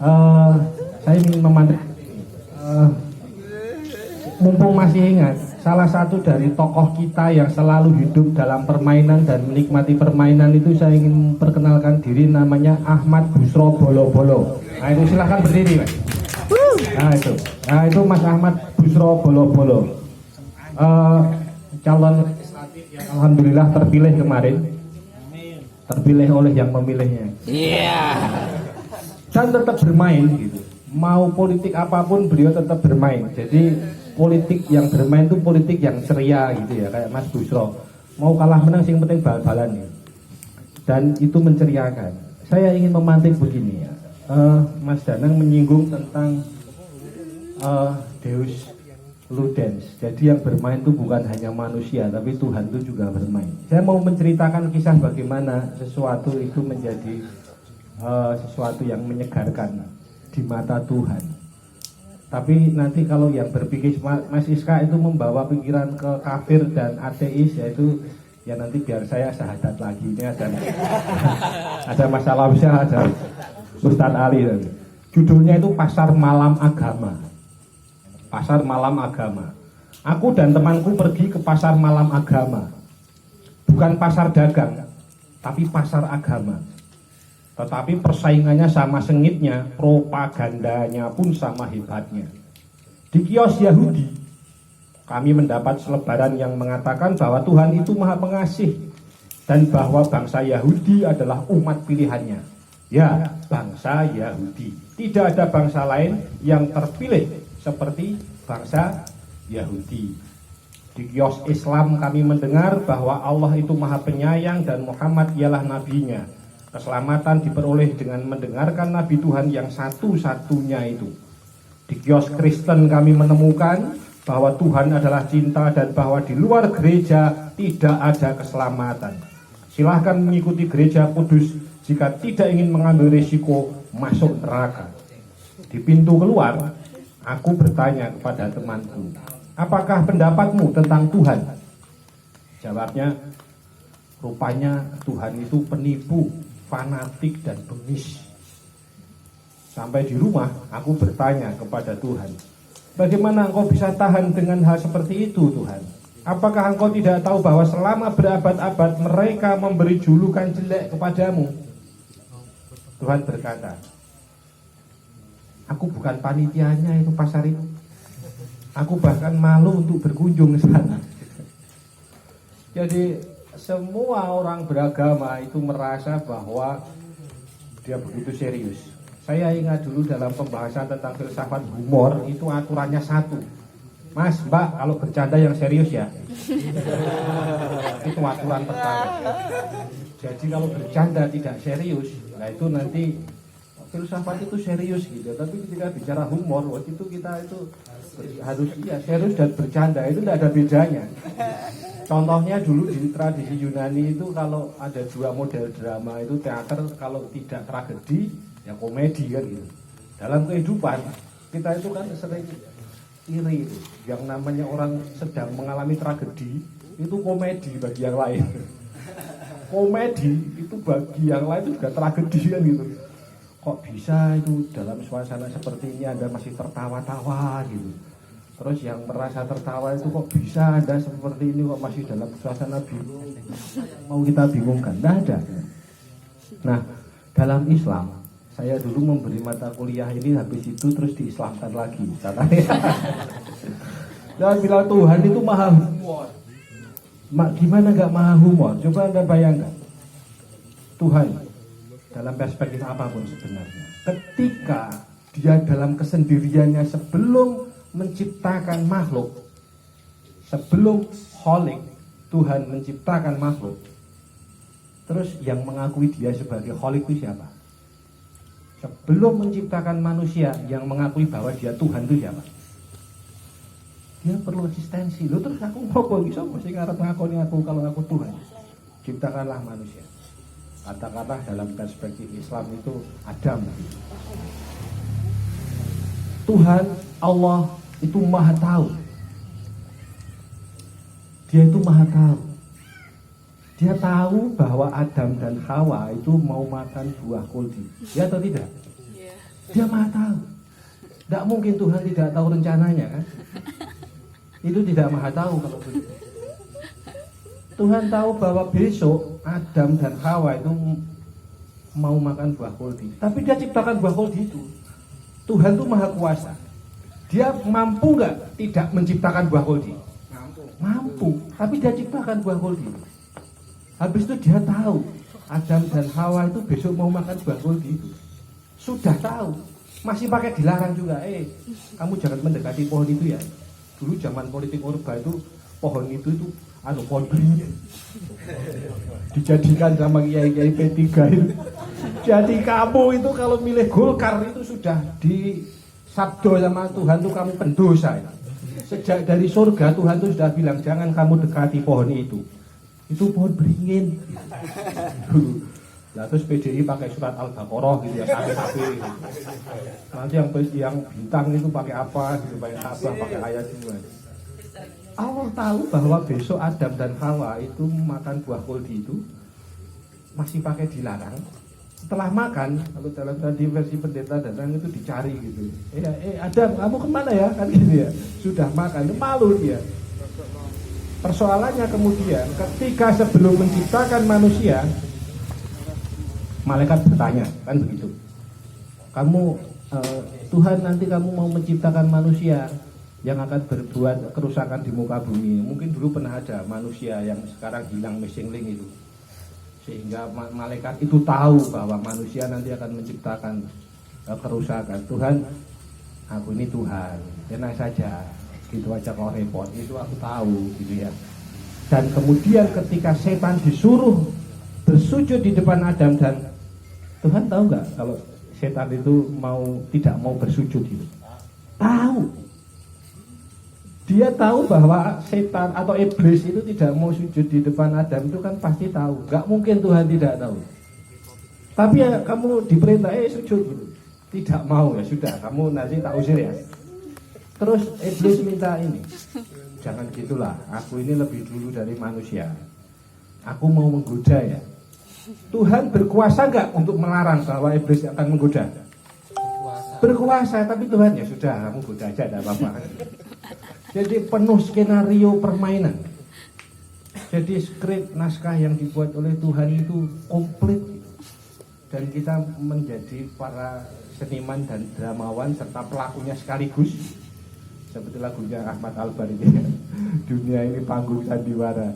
Eh, saya ingin memantik. Mumpung masih ingat, salah satu dari tokoh kita yang selalu hidup dalam permainan dan menikmati permainan itu saya ingin memperkenalkan diri, namanya Ahmad Busro Bolo-Bolo. Nah itu silahkan berdiri, Mas. Nah itu Mas Ahmad Busro Bolo-Bolo. Calon legislatif yang alhamdulillah terpilih kemarin, terpilih oleh yang memilihnya. Iya. Dan tetap bermain gitu. Mau politik apapun beliau tetap bermain. Jadi politik yang bermain itu politik yang ceria gitu ya, kayak Mas Busro. Mau kalah menang sing penting bal-balan ya. Dan itu menceriakan. Saya ingin memantik begini ya. Mas Danang menyinggung tentang Deus Ludens. Jadi yang bermain itu bukan hanya manusia, tapi Tuhan itu juga bermain. Saya mau menceritakan kisah bagaimana sesuatu itu menjadi sesuatu yang menyegarkan di mata Tuhan. Tapi nanti kalau yang berpikir Mas Iska itu membawa pikiran ke kafir dan ateis, yaitu ya nanti biar saya syahadat lagi. Ini ada masalah bisa ada Ustadz Ali. Judulnya itu Pasar Malam Agama. Pasar Malam Agama. Aku dan temanku pergi ke pasar malam agama. Bukan pasar dagang, tapi pasar agama. Tetapi persaingannya sama sengitnya, propagandanya pun sama hebatnya. Di kios Yahudi, kami mendapat selebaran yang mengatakan bahwa Tuhan itu Maha Pengasih dan bahwa bangsa Yahudi adalah umat pilihannya. Ya, bangsa Yahudi. Tidak ada bangsa lain yang terpilih seperti bangsa Yahudi. Di kios Islam kami mendengar bahwa Allah itu Maha Penyayang dan Muhammad ialah nabinya. Keselamatan diperoleh dengan mendengarkan Nabi Tuhan yang satu-satunya itu. Di kios Kristen kami menemukan bahwa Tuhan adalah cinta dan bahwa di luar gereja tidak ada keselamatan. Silahkan mengikuti gereja kudus jika tidak ingin mengambil risiko masuk neraka. Di pintu keluar, aku bertanya kepada temanku, apakah pendapatmu tentang Tuhan? Jawabnya, rupanya Tuhan itu penipu, fanatik dan bengis. Sampai di rumah aku bertanya kepada Tuhan, bagaimana engkau bisa tahan dengan hal seperti itu Tuhan? Apakah engkau tidak tahu bahwa selama berabad-abad mereka memberi julukan jelek kepadamu? Tuhan berkata, aku bukan panitianya itu pasar itu. Aku bahkan malu untuk berkunjung ke sana. Jadi semua orang beragama itu merasa bahwa dia begitu serius. Saya ingat dulu dalam pembahasan tentang filsafat humor itu aturannya satu. Mas, Mbak, kalau bercanda yang serius ya. Itu aturan pertama. Jadi kalau bercanda tidak serius, nah itu nanti filsafat itu serius gitu. Tapi ketika bicara humor, waktu itu kita itu harus serius dan bercanda itu tidak ada bedanya. Contohnya dulu di tradisi Yunani itu kalau ada dua model drama itu teater, kalau tidak tragedi ya komedi kan gitu. Dalam kehidupan kita itu kan sering iri itu. Yang namanya orang sedang mengalami tragedi itu komedi bagi yang lain. Komedi itu bagi yang lain itu juga tragedi kan gitu. Kok bisa itu dalam suasana seperti ini Anda masih tertawa-tawa gitu. Terus yang merasa tertawa itu kok bisa Anda seperti ini kok masih dalam suasana bingung. Mau kita bingungkan? Tidak ada. Nah, dalam Islam saya dulu memberi mata kuliah ini, habis itu terus diislamkan lagi. Dan bilang Tuhan itu maha humor. Gimana gak maha humor? Coba Anda bayangkan. Tuhan dalam perspektif apapun sebenarnya, ketika dia dalam kesendiriannya sebelum menciptakan makhluk, sebelum kholik, Tuhan menciptakan makhluk, terus yang mengakui dia sebagai kholik itu siapa? Sebelum menciptakan manusia, yang mengakui bahwa dia Tuhan itu siapa? Dia perlu eksistensi. Loh, terus aku ngopo bisa mesti ngarep ngakoni aku kalau aku Tuhan. Ciptakanlah manusia. Katakanlah dalam perspektif Islam itu Adam. Tuhan Allah itu maha tahu. Dia itu maha tahu. Dia tahu bahwa Adam dan Hawa itu mau makan buah kuldi. Ya atau tidak? Dia maha tahu. Tidak mungkin Tuhan tidak tahu rencananya kan? Itu tidak maha tahu kalau begitu. Tuhan tahu bahwa besok Adam dan Hawa itu mau makan buah kuldi. Tapi dia ciptakan buah kuldi itu. Tuhan itu maha kuasa. Dia mampu nggak tidak menciptakan buah kuldi? Mampu. Tapi dia ciptakan buah kuldi. Habis itu dia tahu Adam dan Hawa itu besok mau makan buah kuldi itu. Sudah tahu. Masih pakai dilarang juga. Kamu jangan mendekati pohon itu ya. Dulu zaman politik Orba itu pohon itu pohon beringin. Dijadikan sama kiai-kiai P3 itu. Jadi kamu itu kalau milih Golkar itu sudah disabdo sama Tuhan tuh kamu pendosa. Sejak dari surga Tuhan tuh sudah bilang jangan kamu dekati pohon itu. Itu pohon beringin. Nah, terus PDI pakai surat Al-Baqarah gitu ya, sampai gitu. Nanti yang bintang itu pakai apa gitu, pakai tabah, pakai ayat semua. Allah tahu bahwa besok Adam dan Hawa itu makan buah kuldi itu masih pakai dilarang. Setelah makan, kalau dalam tadi versi pendeta datang itu dicari gitu. Adam, kamu kemana ya? Kan gitu ya. Sudah makan, malu dia. Persoalannya kemudian, ketika sebelum menciptakan manusia, malaikat bertanya, kan begitu. Tuhan nanti kamu mau menciptakan manusia yang akan berbuat kerusakan di muka bumi. Mungkin dulu pernah ada manusia yang sekarang hilang missing link itu. Sehingga malaikat itu tahu bahwa manusia nanti akan menciptakan kerusakan. Tuhan, aku ini Tuhan, tenang saja. Gitu aja kau repot, itu aku tahu gitu ya. Dan kemudian ketika setan disuruh bersujud di depan Adam dan Tuhan tahu nggak kalau setan itu tidak mau bersujud itu? Tahu. Dia tahu bahwa setan atau iblis itu tidak mau sujud di depan Adam itu kan pasti tahu. Gak mungkin Tuhan tidak tahu. Tapi ya kamu diperintah sujud gitu. Tidak mau ya sudah, kamu nanti tak usir ya. Terus iblis minta ini. Jangan gitulah, aku ini lebih dulu dari manusia. Aku mau menggoda ya. Tuhan berkuasa nggak untuk melarang bahwa iblis akan menggoda? Berkuasa, tapi Tuhan ya sudah, kamu goda aja, tidak apa-apa. Jadi penuh skenario permainan. Jadi skrip naskah yang dibuat oleh Tuhan itu komplit. Dan kita menjadi para seniman dan dramawan serta pelakunya sekaligus. Seperti lagunya Ahmad Albar ini. Dunia ini panggung sandiwara.